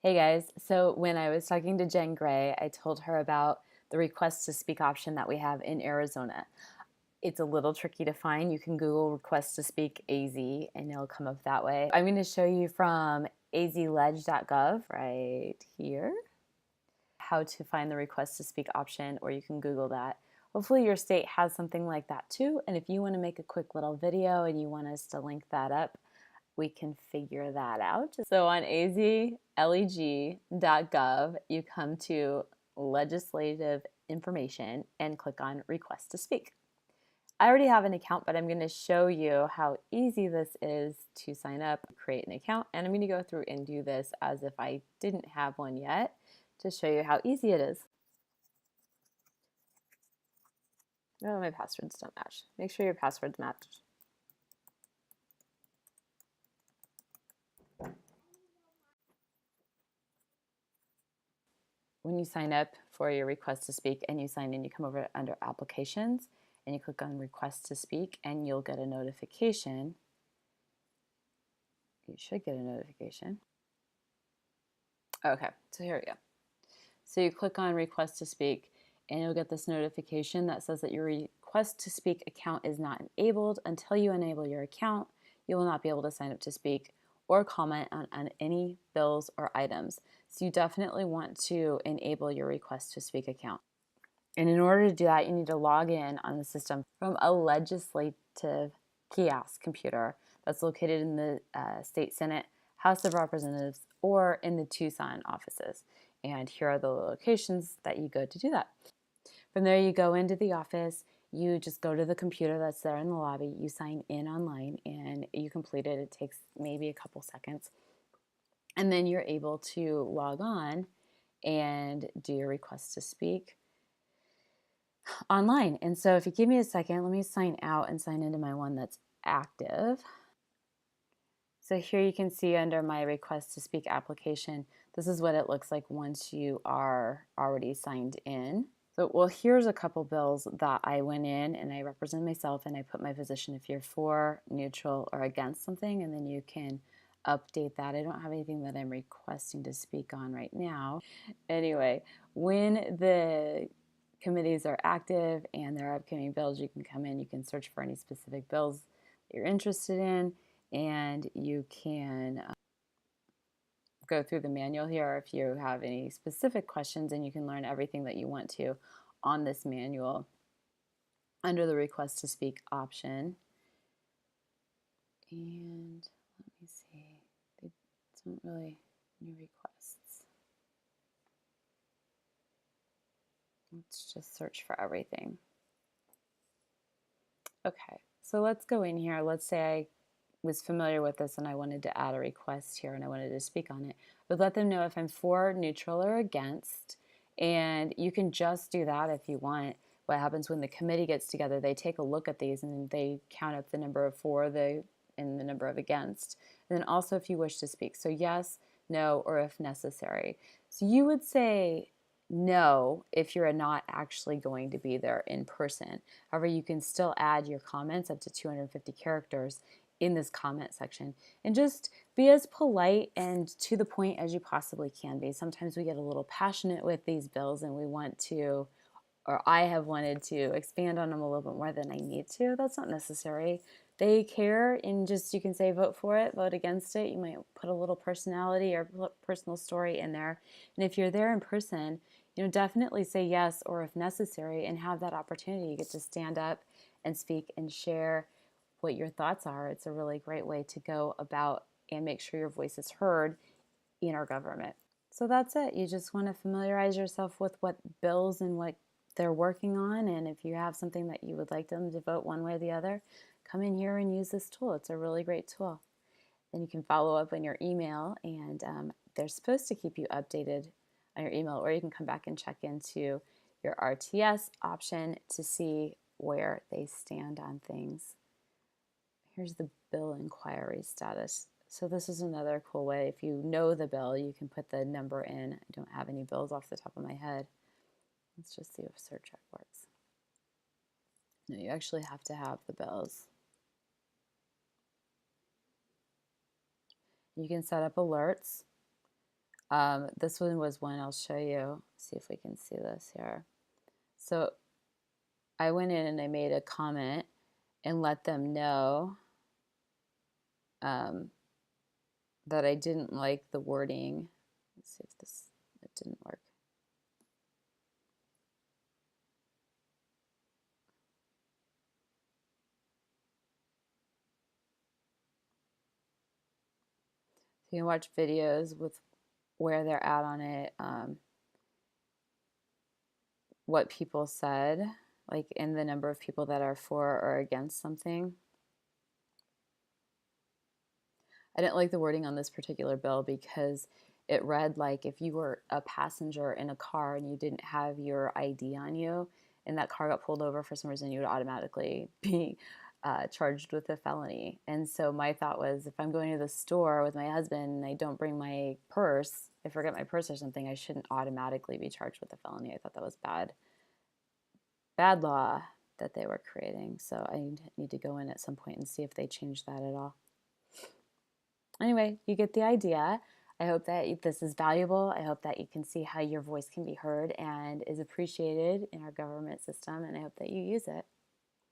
Hey guys, so when I was talking to Jen Gray, I told her about the request to speak option that we have in Arizona. It's a little tricky to find. You can Google request to speak AZ and it'll come up that way. I'm going to show you from azledge.gov right here how to find the request to speak option, or you can Google that. Hopefully your state has something like that too, and if you want to make a quick little video and you want us to link that up, we can figure that out. So on azleg.gov, you come to legislative information and click on request to speak. I already have an account, but I'm going to show you how easy this is to sign up, create an account, and I'm going to go through and do this as if I didn't have one yet to show you how easy it is. Oh, my passwords don't match. Make sure your passwords match. When you sign up for your request to speak and you sign in, you come over under applications and you click on request to speak and you'll get a notification. You should get a notification. Okay, so here we go. So you click on request to speak and you'll get this notification that says that your request to speak account is not enabled. Until you enable your account, you will not be able to sign up to speak or comment on any bills or items. So you definitely want to enable your request to speak account. And in order to do that, you need to log in on the system from a legislative kiosk computer that's located in the State Senate, House of Representatives, or in the Tucson offices. And here are the locations that you go to do that. From there, you go into the office, you just go to the computer that's there in the lobby, you sign in online, and you complete it. It takes maybe a couple seconds. And then you're able to log on and do your request to speak online. And so if you give me a second, let me sign out and sign into my one that's active. So here you can see under my request to speak application, this is what it looks like once you are already signed in. So, well, here's a couple bills that I went in and I represent myself and I put my position if you're for, neutral, or against something, and then you can update that. I don't have anything that I'm requesting to speak on right now. Anyway, when the committees are active and there are upcoming bills, you can come in, you can search for any specific bills that you're interested in, and you can go through the manual here if you have any specific questions, and you can learn everything that you want to on this manual under the request to speak option. And let me see, they don't really new requests. Let's just search for everything. Okay, so let's go in here. Let's say I was familiar with this and I wanted to add a request here and I wanted to speak on it. But let them know if I'm for, neutral, or against. And you can just do that if you want. What happens when the committee gets together, they take a look at these and they count up the number of for and the number of against. And then also if you wish to speak. So yes, no, or if necessary. So you would say no if you're not actually going to be there in person. However, you can still add your comments up to 250 characters in this comment section, and just be as polite and to the point as you possibly can be. Sometimes we get a little passionate with these bills and we want to, or I have wanted to expand on them a little bit more than I need to. That's not necessary. They care, and just you can say vote for it, vote against it. You might put a little personality or personal story in there. And if you're there in person, definitely say yes, or if necessary, and have that opportunity. You get to stand up and speak and share what your thoughts are. It's a really great way to go about and make sure your voice is heard in our government. So that's it. You just want to familiarize yourself with what bills and what they're working on, and if you have something that you would like them to vote one way or the other, come in here and use this tool. It's a really great tool. Then you can follow up on your email, and they're supposed to keep you updated on your email, or you can come back and check into your RTS option to see where they stand on things. Here's the bill inquiry status. So this is another cool way. If you know the bill, you can put the number in. I don't have any bills off the top of my head. Let's just see if search check works. No, you actually have to have the bills. You can set up alerts. This one was one I'll show you. See if we can see this here. So I went in and I made a comment and let them know um, that I didn't like the wording. Let's see if this, it didn't work. So you can watch videos with where they're at on it, what people said, like in the number of people that are for or against something. I didn't like the wording on this particular bill because it read like if you were a passenger in a car and you didn't have your ID on you and that car got pulled over for some reason, you would automatically be charged with a felony. And so my thought was if I'm going to the store with my husband and I don't bring my purse, I forget my purse or something, I shouldn't automatically be charged with a felony. I thought that was bad law that they were creating. So I need to go in at some point and see if they changed that at all. Anyway, you get the idea. I hope that this is valuable. I hope that you can see how your voice can be heard and is appreciated in our government system, and I hope that you use it.